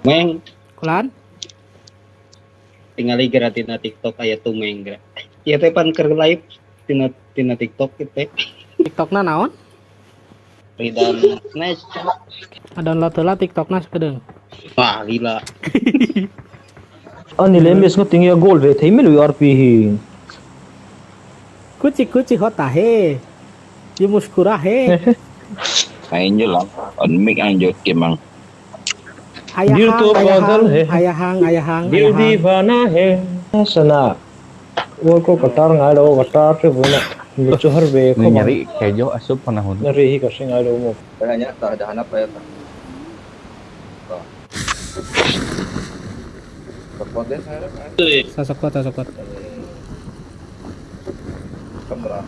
Meng Kulan? tinggali geura tina TikTok aya tumeng geura. Ieu teh pan keur live tina TikTok teh. TikTokna naon? Ridan Snatch. Download heula TikTokna sakedeung. Wah, gila. Ani lemes nga tinggi gold ve thấy mấy lùi RP hi. Kuci hota he. Ye muskura he. Kayaknya lah, mic anjot kemang. Dil to pagal he. Ayahang. Dil divana he. Sana. Wo ko katar ngai lo katar se buna. Lucu har ve ko nyari kejo asup panahun. Nyari hi ka sing ngai lo mo. Kayaknya tak ada hanap ya. Berpoten saya Sasokot. kemerah.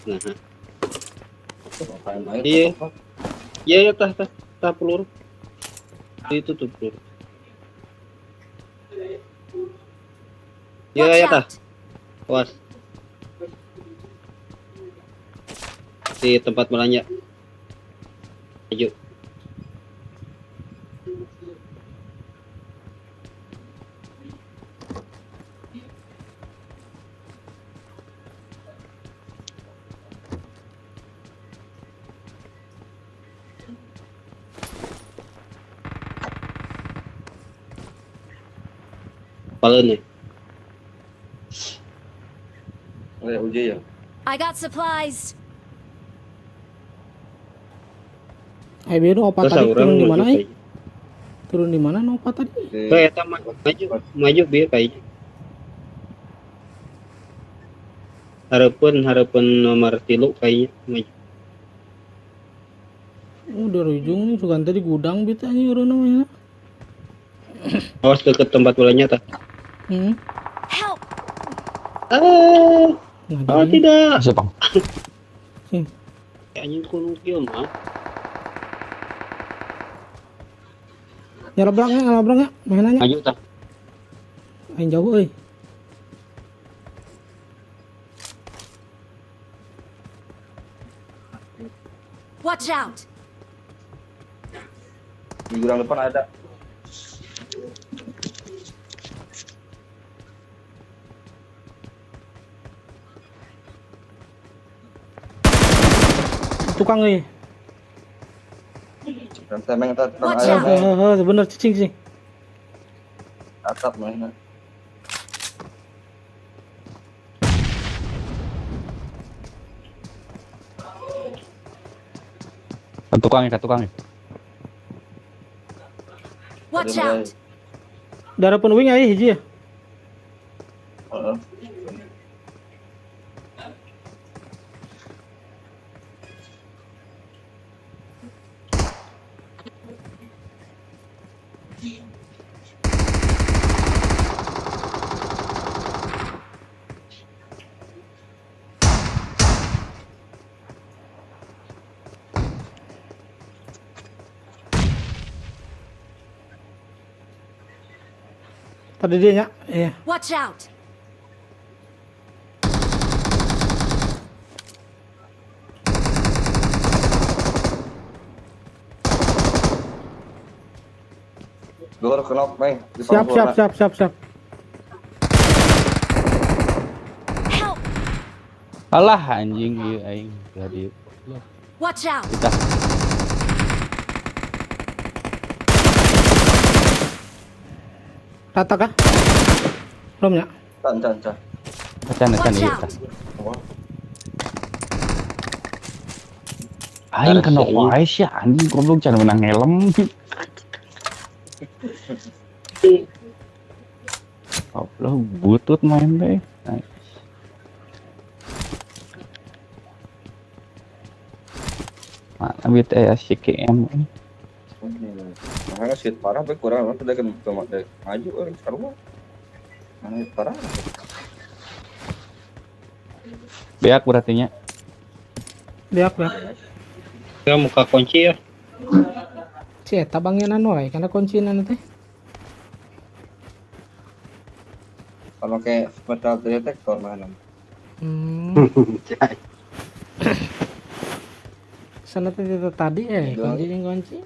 Nah. Iya tah peluru. Itu tuh peluru. Iya tah. Awas. Di tempat belanja. Maju. Palen nih. Uji ya. I got supplies. Biru opat Terus tadi turun di mana? kayak. Turun di mana opat tadi? Kayak maju biar kayak. Harapan nomor 3 kayaknya maju. Udah ujung nih sugan tadi gudang bita nih urang namanya. Awas deket tempat bolanya tah. Help! Oh tidak. Asup, Bang. Kayaknya kuno kieu mah. Nyalabrang ya, mainannya. Maju tah. Aing jauh euy. Watch out! Di gudang depan ada. Tukang euy. Dan temeng tadi Watch ayam out. Bener cicing. atap mainnya. Tukangnya. Watch out! Darah pun wing aya hiji ya. Heeh. Tadi dia nya. Iya. Watch out! Gua kenop, Meng. Siap. Help! Alah anjing ieu aing jadi. Watch out! Udah. Rata kah? Belum ya? Can. Can Watch ieu out! tah. Aing kena wae sih anjing goblok can menang helm. Allah butut main deh. Mana bit si KM. Makanya shit parah tapi kurang banget udah cuma maju sekarang. Mana parah? Beak berarti nya. Beak. Ya muka kunci ya. Cie, tabangnya nano karena kunci nano teh. Kalau kayak metal detector mana? Hmm. Sana tadi kunci.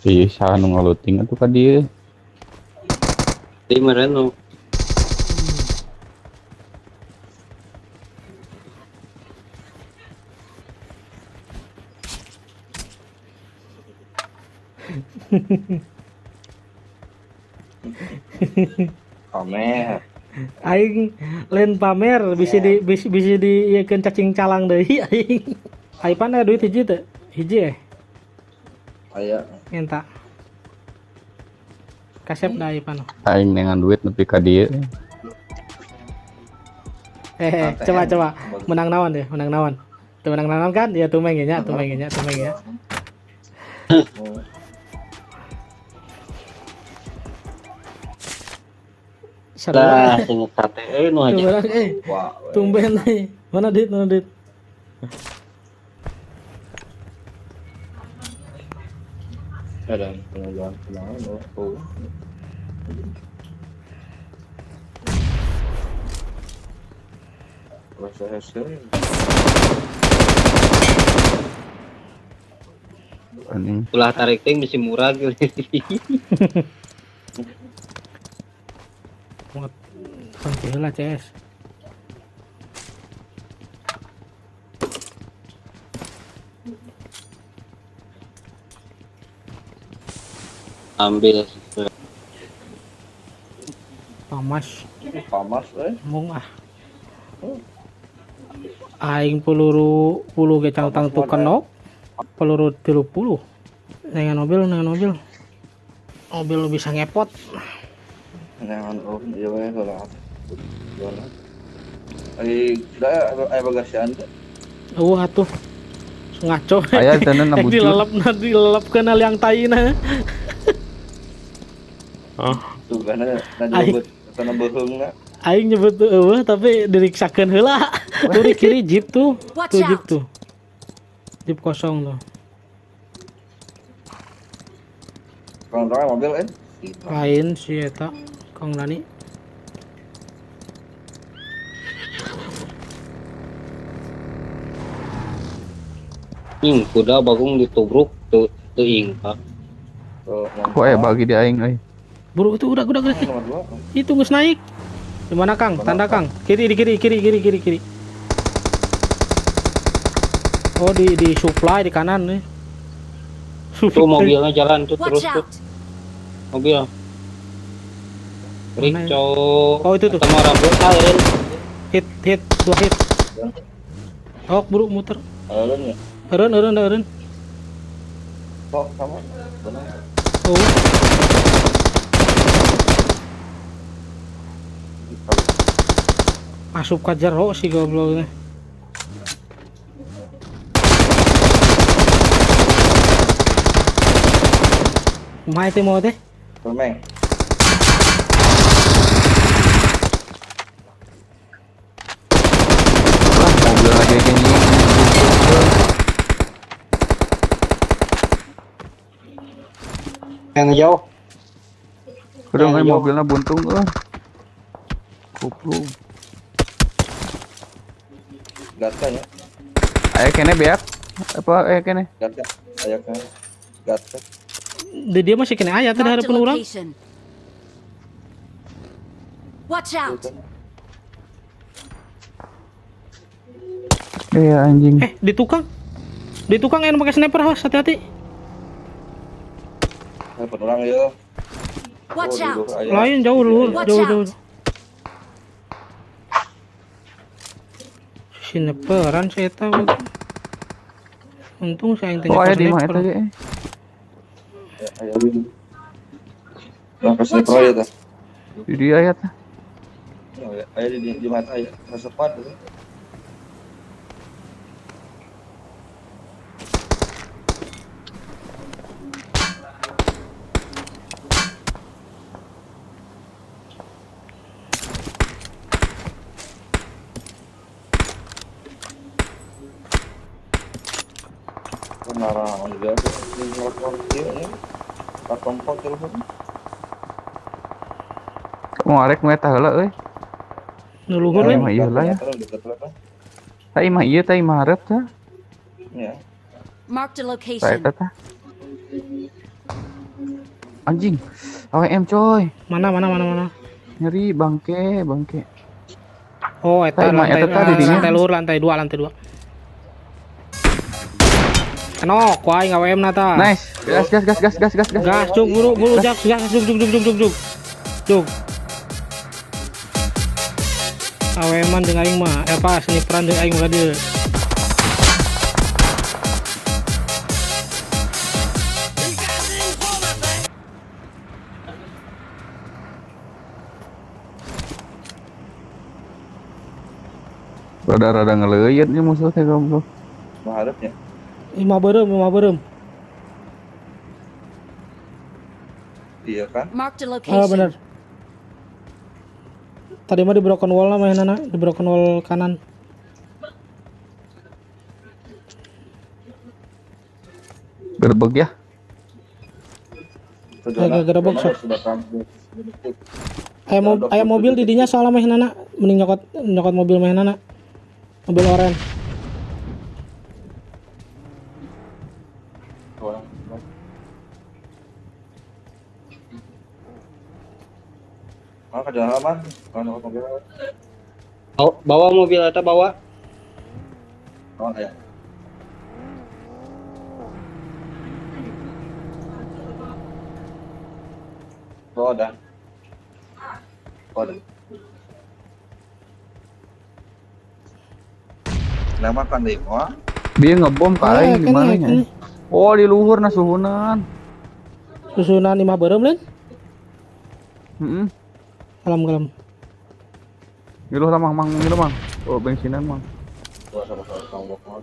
Iya, saha nu ngaluting atuh ka dieu. Di mereno. Pamer. Aing lain pamer bisa di ieukeun cacing calang deui aing. Aipan aya duit hiji teu? Hiji Aya. minta. Kasep da Aipan. Aing nengan duit nepi ka dieu. Coba menang naon deh, menang naon. Tuh menang naon kan? Ya tumeng nya. Dah singit sate nu aja. Tuh Wah. tumben euy. Mana duit? Ada pengajuan oh. Rasa hasil. Anjing. Ulah tarik ting mesti murah gitu. Kunci heula CS. Ambil Pamas eh. mung ah. Aing peluru ge cangtang tu kenok. Peluru 30. Dengan mobil. Mobil lu bisa ngepot. Jangan iya we kalau gimana? Ai bagasian teh. Atuh. Ngaco. Aya tenan na bucur. Dilalapkeun yang taina. Tuh kana nyebut kana beheungna. Aing nyebut eueuh tapi diriksakeun heula. Tuh di kiri jeep tuh. Watch Tuh jeep out. tuh. Jeep kosong tuh. Kalau mobil kan? Lain si eta Kang Dani. kuda bagung ditubruk tuh ing Pak. Kok bagi di aing euy. Buru itu udah. Nomor 2. Itu geus naik. Di mana Kang? Tanda Kang. Kiri. Oh di supply di kanan nih. Tuh mobilnya jalan tuh terus Watch tuh. out. Mobil. Mana ya? Rico. Oh, itu tuh. Sama rambut lain. Hit 2 hit. Oh buru muter. Alun ya. Eureun. Kok sama? Benar. Oh. Asup ka jero si gobloknya. Kumaha teh mau teh? Permeng. Mobil lagi gini. Yang jauh. Kurang Yang mobilnya buntung euy. Goblok. Gatka ya. Aya kene beak. Apa aya kene? Gatka. Aya kan. Gatka. Di dia masih kena ayat ada Marked a harapan orang. location. Watch out. Iya anjing. Di tukang yang pakai sniper, awas hati-hati. Telepon orang ya. Watch out. Lain jauh luhur, Watch jauh. out. Sniperan saya tahu. Untung saya yang Oh aya tanya di mana eta ge? Aya di. Lah kasih pro ya tah. Di dia aya tah. Aya di mata aya. Sepat tu. Narang dia di telepon dia ya. Pak kompor telepon. Ngorek meta heula euy. Nu luhur Iya lain. mah iya lah ya. Dekat lah kan. Tai mah iya tai mah hareup tah. Ya. Marked a Ta location. eta tah. Anjing. AWM coy. Mana. Nyeri bangke. Oh, eta Tai mah lantai, eta tadi dinya. lantai luhur, lantai 2. Kenok, kuai ngawem nata. Nice. Gas. Gas, cuk, buru, jak, cuk. Aweman jeung aing mah, apa sniperan jeung aing mah dieu. Rada-rada ngeleuyeut nih musuh teh goblok. Mengharapnya. Lima berem. Iya kan? Marked a Ah, location. bener. Tadi mah di broken wall lah mainanna, di broken wall kanan. Gerbek ya. Gerebek, sok. Sudah kampung. Aya mobil di dinya soalnya mainanna, mending nyokot mobil mainanna. Mobil oren. Mana kerjaan aman? Mana mobil? Bawa mobil eta bawa. Oh ya. Oh dah. Lama kan deh, wah. Dia ngebom ka aing di mana nya? kene. Oh, di luhur na suhunan. Susunan 5 berem lain. Heeh. Kalam. Ngiluh lah mang. Oh, bensinan mang. Gua sama-sama kamu mau.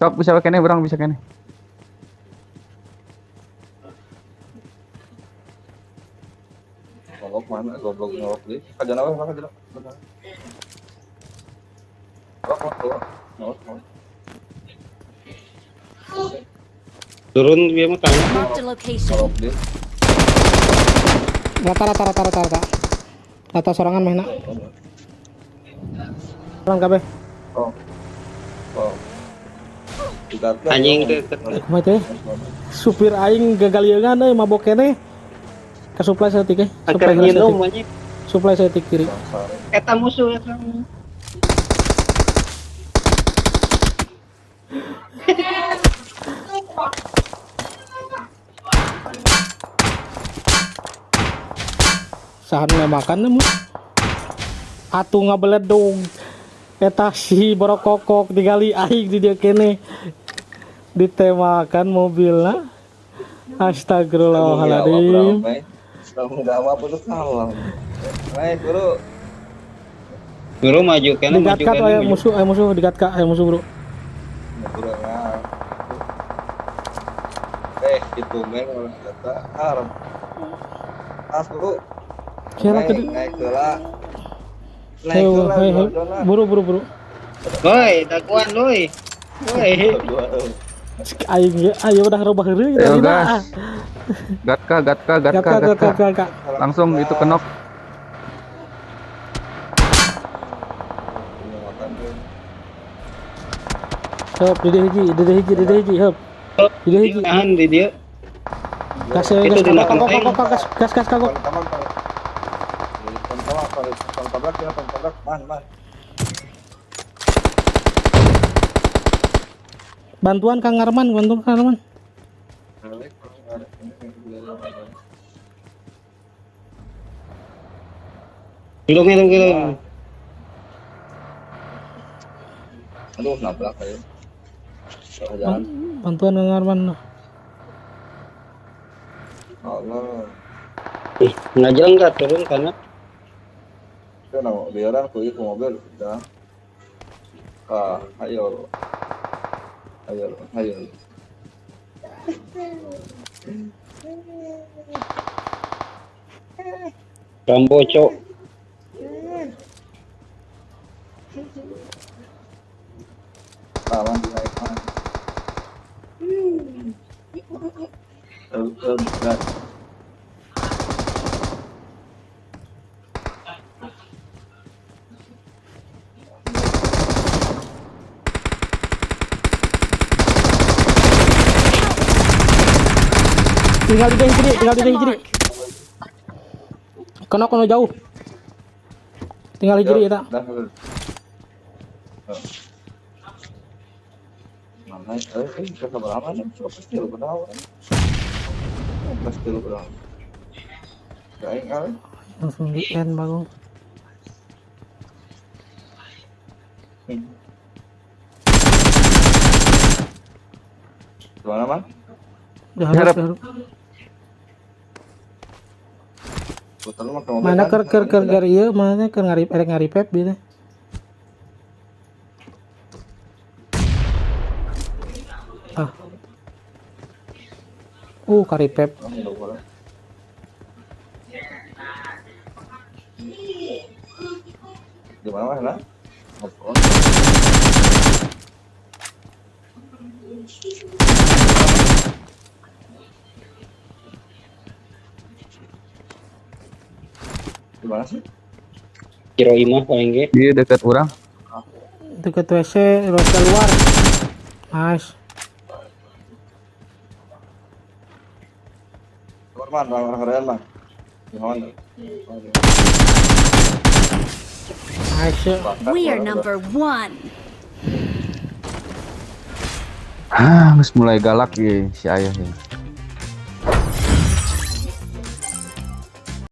Sok bisa kene berang bisa kene. Ngolok mana? Goblok ngolok deh. Kerjaan apa? Mana kerjaan? Ngolok. Turun dia mah tanya. Marked a location. Ngolok deh. Rata. Rata sorangan mainna. Orang kabeh. Oh. Tidak. Anjing teh. Kumaha teh? Supir aing gagalieugan euy mabok keneh. Ka supply setik Akhir nginum anjing. Supply setik kiri. Eta musuh eta. Sahan makan mah. Atuh ngabeledog. Eta si borokokok digali aing di dieu keneh. Ditemakan mobilna. Astagfirullahaladzim. Kamu enggak apa tuh kalah. Naik, Bro. Guru maju kana maju Digatkat kana. aya musuh digatkat aya musuh, Bro. Itu men orang kata Arab. Bro. Kira ke Naik lah. hei, buru. Woi, dakuan woi. Woi. Ayo udah robah heureuy Ayo tadi mah. Gatka. Langsung itu kenok. Heup, di hiji, heup. Di hiji. Tahan di dia. Gas, Itu di belakang tank. gas, kagok. Tabrak, man. Bantuan Kang Arman. Kilong. Aduh, nabrak aja. Jalan. Bantuan Kang Arman. Allah. Ngajak enggak turun karena Kan biaran aku ke mobil udah. Ayo. Rambo cok. Taman naik. Tinggal di kiri, tinggal di Attack the kiri. mark. Kono jauh. Tinggal di kiri ya tak. Dah. Mana? Kita berapa nih? Pasti lu berapa? Pasti lu berapa? Kayak kali. Langsung di end Bagong. Gimana, Man? Udah harap. Putar lu makan mobil Mana kan? ker iya, mana ker ngari pep gitu. Ah. Kari pep. Oh, nggak boleh. Gimana, Mas? Lah? Ngobrol. Gimana sih? Kiro imah paling ge. Dia dekat orang. Deket WC, WC luar. Nice. Man, orang real, Man. Gimana? Nice. We are number 1. Geus mulai galak ya si ayah ya.